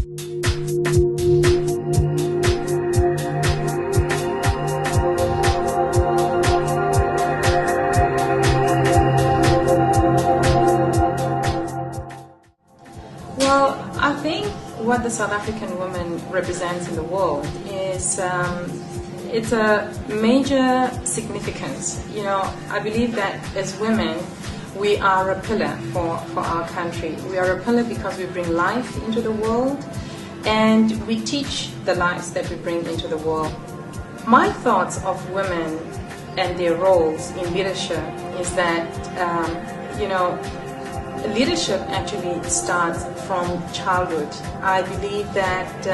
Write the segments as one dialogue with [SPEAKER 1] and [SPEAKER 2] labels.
[SPEAKER 1] Well, I think what the South African woman represents in the world is it's a major significance. You know, I believe that as women, we are a pillar for our country. We are a pillar because we bring life into the world and we teach the lives that we bring into the world. My thoughts of women and their roles in leadership is that, you know, leadership actually starts from childhood. I believe that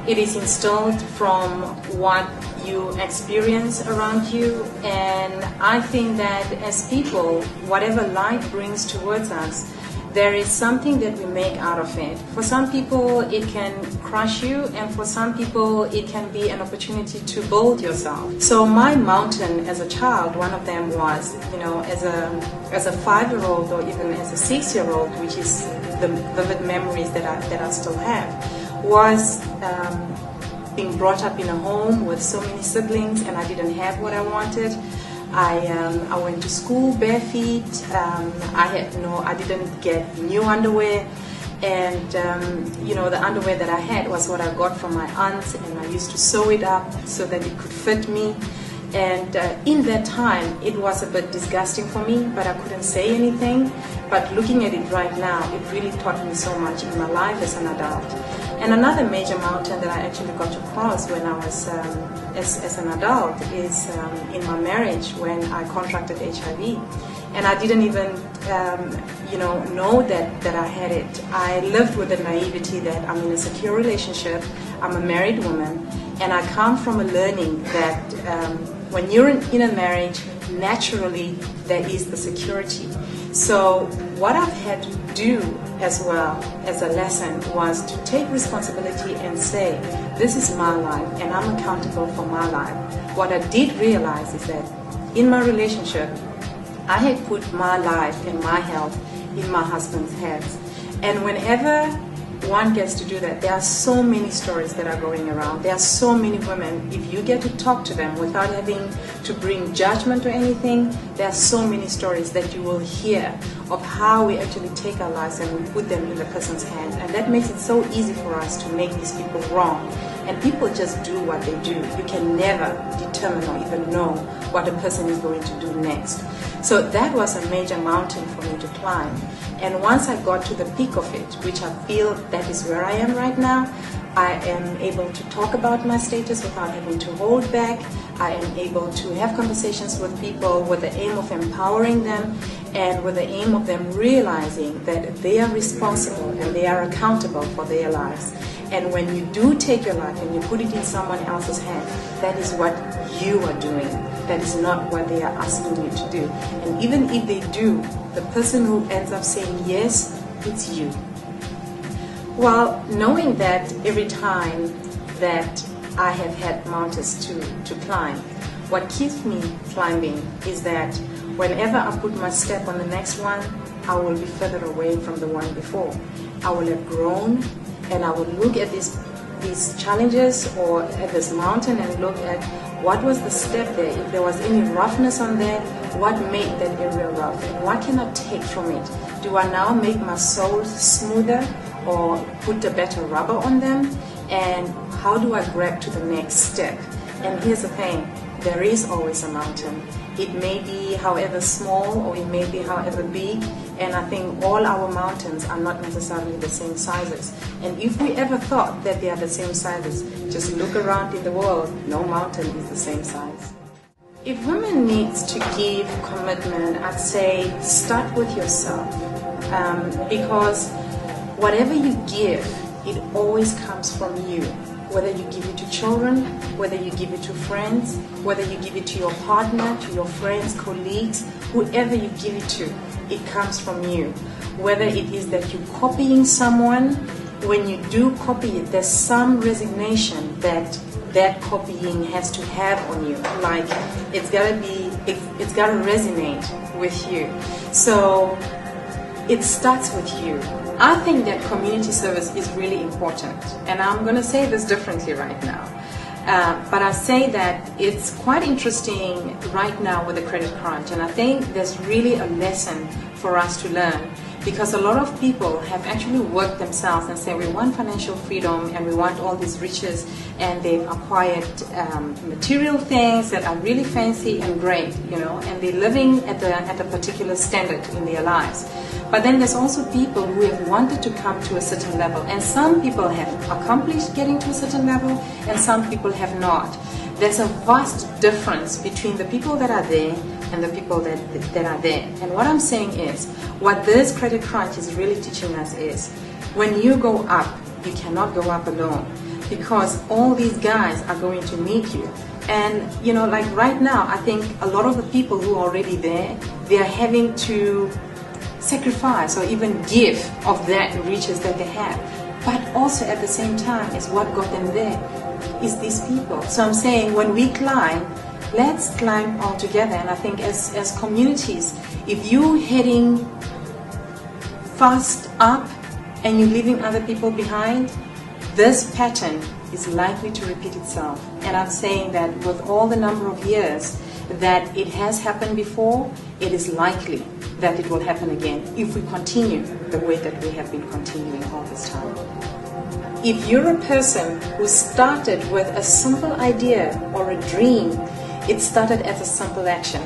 [SPEAKER 1] it is instilled from what you experience around you, and I think that as people, whatever life brings towards us, there is something that we make out of it. For some people it can crush you, and for some people it can be an opportunity to build yourself. So my mountain as a child, one of them was, you know, as a 5-year-old or even as a 6-year-old, which is the vivid memories that I still have, was being brought up in a home with so many siblings, and I didn't have what I wanted. I went to school bare feet. I didn't get new underwear, and you know, the underwear that I had was what I got from my aunt, and I used to sew it up so that it could fit me. And in that time, it was a bit disgusting for me, but I couldn't say anything. But looking at it right now, it really taught me so much in my life as an adult. And another major mountain that I actually got to cross when I was as an adult is in my marriage, when I contracted HIV. And I didn't even know that I had it. I lived with the naivety that I'm in a secure relationship, I'm a married woman, and I come from a learning that when you're in a marriage, naturally there is the security. So what I've had to do as well as a lesson was to take responsibility and say, this is my life and I'm accountable for my life. What I did realize is that in my relationship, I had put my life and my health in my husband's hands. And whenever one gets to do that, there are so many stories that are going around. There are so many women, if you get to talk to them without having to bring judgment or anything, there are so many stories that you will hear of how we actually take our lives and we put them in the person's hands. And that makes it so easy for us to make these people wrong. And people just do what they do. You can never determine or even know what a person is going to do next. So that was a major mountain for me to climb. And once I got to the peak of it, which I feel that is where I am right now, I am able to talk about my status without having to hold back. I am able to have conversations with people with the aim of empowering them and with the aim of them realizing that they are responsible and they are accountable for their lives. And when you do take your life and you put it in someone else's hand, that is what you are doing. That is not what they are asking you to do. And even if they do, the person who ends up saying yes, it's you. Well, knowing that every time that I have had mountains to climb, what keeps me climbing is that whenever I put my step on the next one, I will be further away from the one before. I will have grown, and I will look at these challenges or at this mountain and look at what was the step there. If there was any roughness on there, what made that area rough? What can I take from it? Do I now make my soles smoother or put a better rubber on them? And how do I grab to the next step? And here's the thing, there is always a mountain. It may be however small or it may be however big, and I think all our mountains are not necessarily the same sizes. And if we ever thought that they are the same sizes, just look around in the world, no mountain is the same size. If women need to give commitment, I'd say start with yourself, because whatever you give, it always comes from you. Whether you give it to children, whether you give it to friends, whether you give it to your partner, to your friends, colleagues, whoever you give it to, it comes from you. Whether it is that you're copying someone, when you do copy it, there's some resignation that copying has to have on you. Like it's gotta resonate with you. So it starts with you. I think that community service is really important, and I'm going to say this differently right now. But I say that it's quite interesting right now with the credit crunch, and I think there's really a lesson for us to learn, because a lot of people have actually worked themselves and say we want financial freedom and we want all these riches, and they've acquired material things that are really fancy and great, you know, and they're living at a particular standard in their lives. But then there's also people who have wanted to come to a certain level, and some people have accomplished getting to a certain level and some people have not. There's a vast difference between the people that are there and the people that are there. And what I'm saying is, what this credit crunch is really teaching us is, when you go up, you cannot go up alone, because all these guys are going to meet you. And you know, like right now, I think a lot of the people who are already there, they are having to sacrifice or even give of that riches that they have. But also at the same time, is what got them there is these people. So I'm saying, when we climb, let's climb all together. And I think as communities, if you're heading fast up and you're leaving other people behind, this pattern is likely to repeat itself. And I'm saying that with all the number of years that it has happened before, it is likely that it will happen again if we continue the way that we have been continuing all this time. If you're a person who started with a simple idea or a dream, it started as a simple action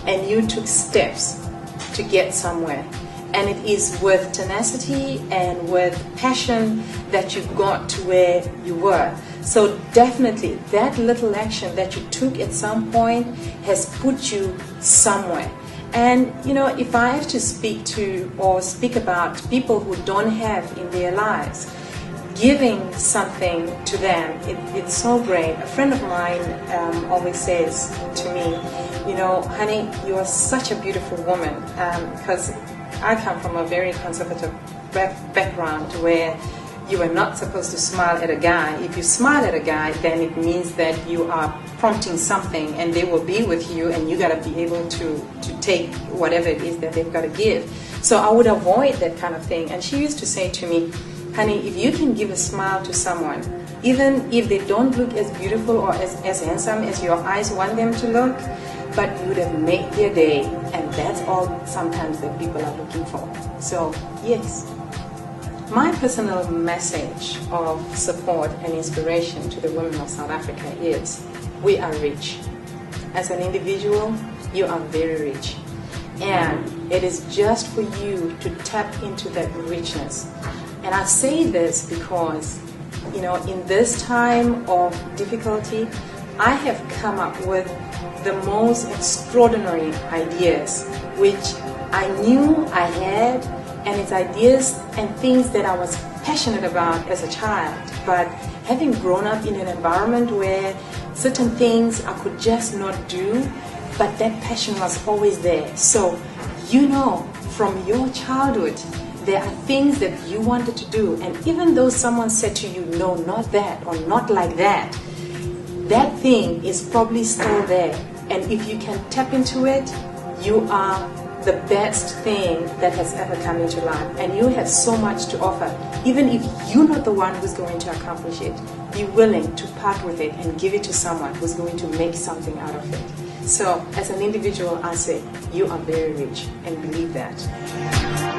[SPEAKER 1] and you took steps to get somewhere. And it is with tenacity and with passion that you got to where you were. So definitely that little action that you took at some point has put you somewhere. And you know, if I have to speak to or speak about people who don't have in their lives, giving something to them, it's so great. A friend of mine always says to me, you know, honey, you are such a beautiful woman, because I come from a very conservative background where you are not supposed to smile at a guy. If you smile at a guy, then it means that you are prompting something and they will be with you, and you got to be able to take whatever it is that they've got to give. So I would avoid that kind of thing. And she used to say to me, honey, if you can give a smile to someone, even if they don't look as beautiful or as handsome as your eyes want them to look, but you would have made their day, and that's all sometimes that people are looking for. So yes, my personal message of support and inspiration to the women of South Africa is, we are rich. As an individual, you are very rich. And it is just for you to tap into that richness. And I say this because, you know, in this time of difficulty, I have come up with the most extraordinary ideas, which I knew I had, and it's ideas and things that I was passionate about as a child. But having grown up in an environment where certain things I could just not do, but that passion was always there. So, you know, from your childhood, there are things that you wanted to do, and even though someone said to you, no, not that, or not like that, that thing is probably still there. And if you can tap into it, you are the best thing that has ever come into life, and you have so much to offer. Even if you're not the one who's going to accomplish it, be willing to part with it and give it to someone who's going to make something out of it. So as an individual, I say you are very rich, and believe that.